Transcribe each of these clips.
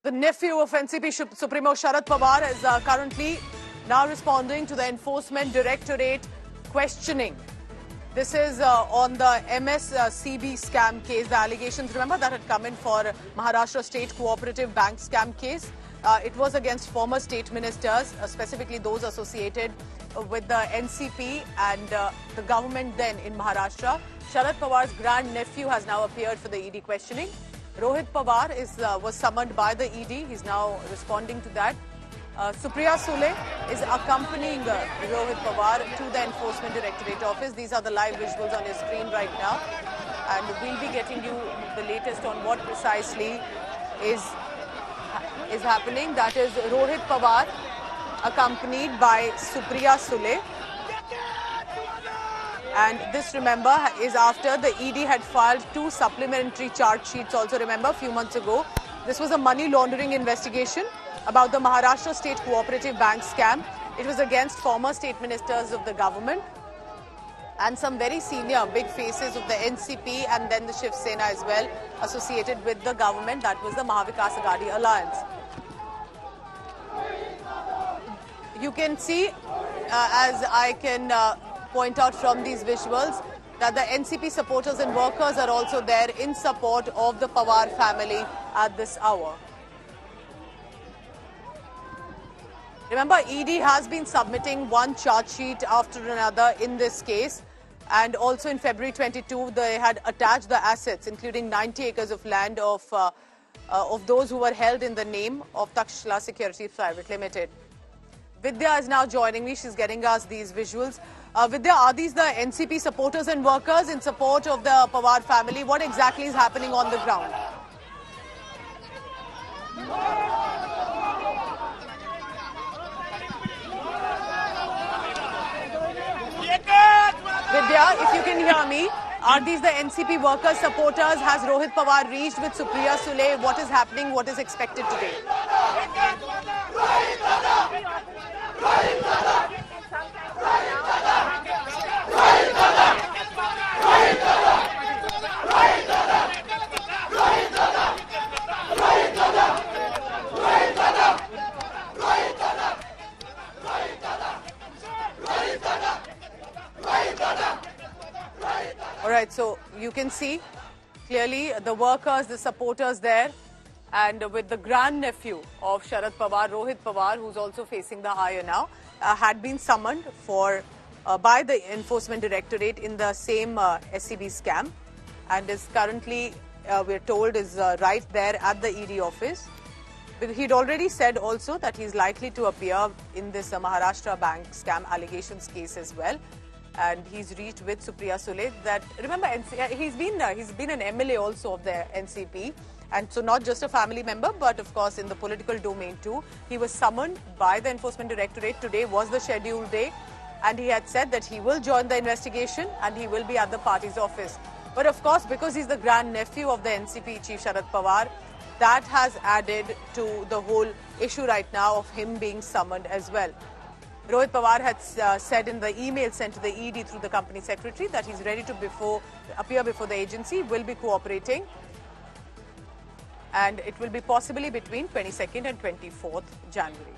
The nephew of NCP Supremo Sharad Pawar is currently now responding to the Enforcement Directorate questioning. This is on the MSCB scam case. The allegations, remember, that had come in for Maharashtra State Cooperative Bank scam case. It was against former state ministers, specifically those associated with the NCP and the government then in Maharashtra. Sharad Pawar's grandnephew has now appeared for the ED questioning. Rohit Pawar was summoned by the ED. He's now responding to that. Supriya Sule is accompanying Rohit Pawar to the Enforcement Directorate office. These are the live visuals on your screen right now. And we'll be getting you the latest on what precisely is happening. That is Rohit Pawar accompanied by Supriya Sule. And this, remember, is after the ED had filed 2 supplementary charge sheets also, remember, a few months ago. This was a money laundering investigation about the Maharashtra State Cooperative Bank scam. It was against former state ministers of the government and some very senior big faces of the NCP and then the Shiv Sena as well associated with the government. That was the Mahavikas Aghadi Alliance. You can see, as I can point out from these visuals, that the NCP supporters and workers are also there in support of the Pawar family at this hour. Remember, ED has been submitting one charge sheet after another in this case. And also in February 22, they had attached the assets, including 90 acres of land of those who were held in the name of Takshila Securities Private Limited. Vidya is now joining me. She's getting us these visuals. Vidya, are these the NCP supporters and workers in support of the Pawar family? What exactly is happening on the ground? Vidya, if you can hear me, are these the NCP workers, supporters? Has Rohit Pawar reached with Supriya Sule? What is happening? What is expected today? All right, so you can see clearly the workers, the supporters there, and with the grandnephew of Sharad Pawar, Rohit Pawar, who's also facing the higher now, had been summoned by the Enforcement Directorate in the same SCB scam, and is currently, we're told, is right there at the ED office. He'd already said also that he's likely to appear in this Maharashtra Bank scam allegations case as well. And he's reached with Supriya Sule. That, remember, he's been an MLA also of the NCP, and so not just a family member, but of course in the political domain too. He was summoned by the Enforcement Directorate. Today was the scheduled day, and he had said that he will join the investigation and he will be at the party's office. But of course, because he's the grandnephew of the NCP chief Sharad Pawar, that has added to the whole issue right now of him being summoned as well. Rohit Pawar had said in the email sent to the ED through the company secretary that he's ready to appear before the agency, will be cooperating, and it will be possibly between 22nd and 24th January.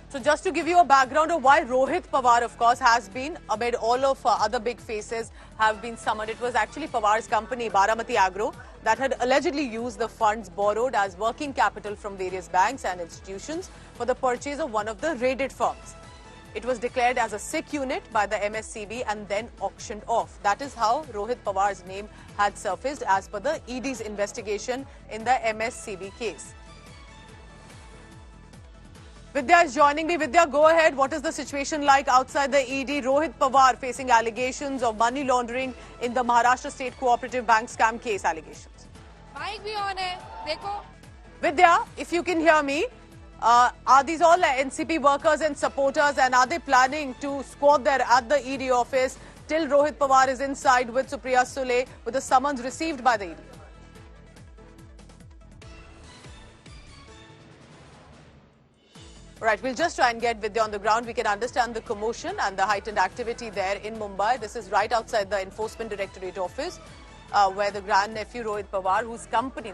So just to give you a background of why Rohit Pawar, of course, has been, amid all of other big faces, have been summoned. It was actually Pawar's company, Baramati Agro, that had allegedly used the funds borrowed as working capital from various banks and institutions for the purchase of one of the raided firms. It was declared as a sick unit by the MSCB and then auctioned off. That is how Rohit Pawar's name had surfaced as per the ED's investigation in the MSCB case. Vidya is joining me. Vidya, go ahead. What is the situation like outside the ED? Rohit Pawar facing allegations of money laundering in the Maharashtra State Cooperative Bank scam case allegations. Mic bhi on hai. Dekho. Vidya, if you can hear me, are these all NCP workers and supporters, and are they planning to squat there at the ED office till Rohit Pawar is inside with Supriya Sule with the summons received by the ED? Right, we'll just try and get Vidya on the ground. We can understand the commotion and the heightened activity there in Mumbai. This is right outside the Enforcement Directorate office. where the grandnephew Rohit Pawar, whose company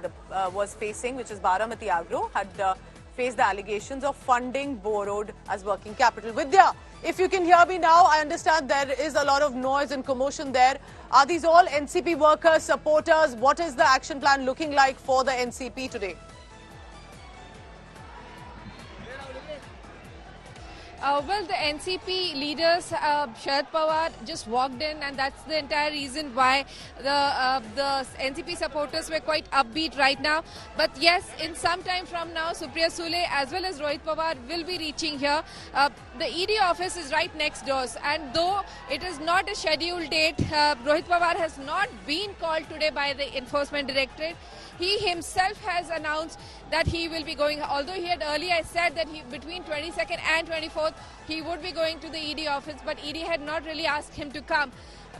was facing, which is Baramati Agro, had faced the allegations of funding borrowed as working capital. Vidya, if you can hear me now, I understand there is a lot of noise and commotion there. Are these all NCP workers, supporters? What is the action plan looking like for the NCP today? Well, the NCP leaders, Sharad Pawar, just walked in, and that's the entire reason why the NCP supporters were quite upbeat right now. But yes, in some time from now, Supriya Sule as well as Rohit Pawar will be reaching here. The ED office is right next door, and though it is not a scheduled date, Rohit Pawar has not been called today by the Enforcement Directorate. He himself has announced that he will be going, although he had earlier said that between 22nd and 24th, he would be going to the ED office, but ED had not really asked him to come.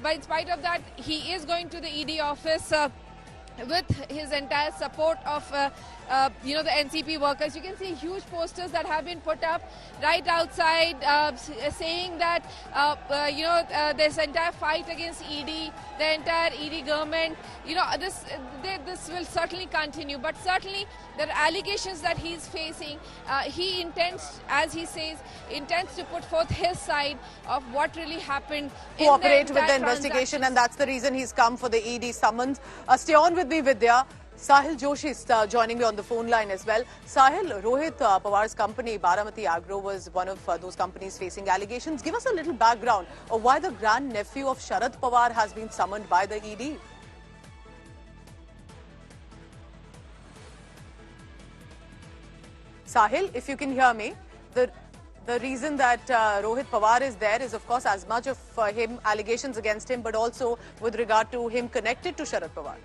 But in spite of that, he is going to the ED office with his entire support of the NCP workers. You can see huge posters that have been put up right outside saying that this entire fight against ED, the entire ED government, this will certainly continue. But certainly there are allegations that he's facing. He intends, as he says, to put forth his side of what really happened. Cooperate with the investigation, and that's the reason he's come for the ED summons. Stay on with me, Vidya. Sahil Joshi is joining me on the phone line as well. Sahil, Rohit Pawar's company, Baramati Agro, was one of those companies facing allegations. Give us a little background of why the grandnephew of Sharad Pawar has been summoned by the ED. Sahil, if you can hear me, the reason that Rohit Pawar is there is, of course, as much of allegations against him, but also with regard to him connected to Sharad Pawar.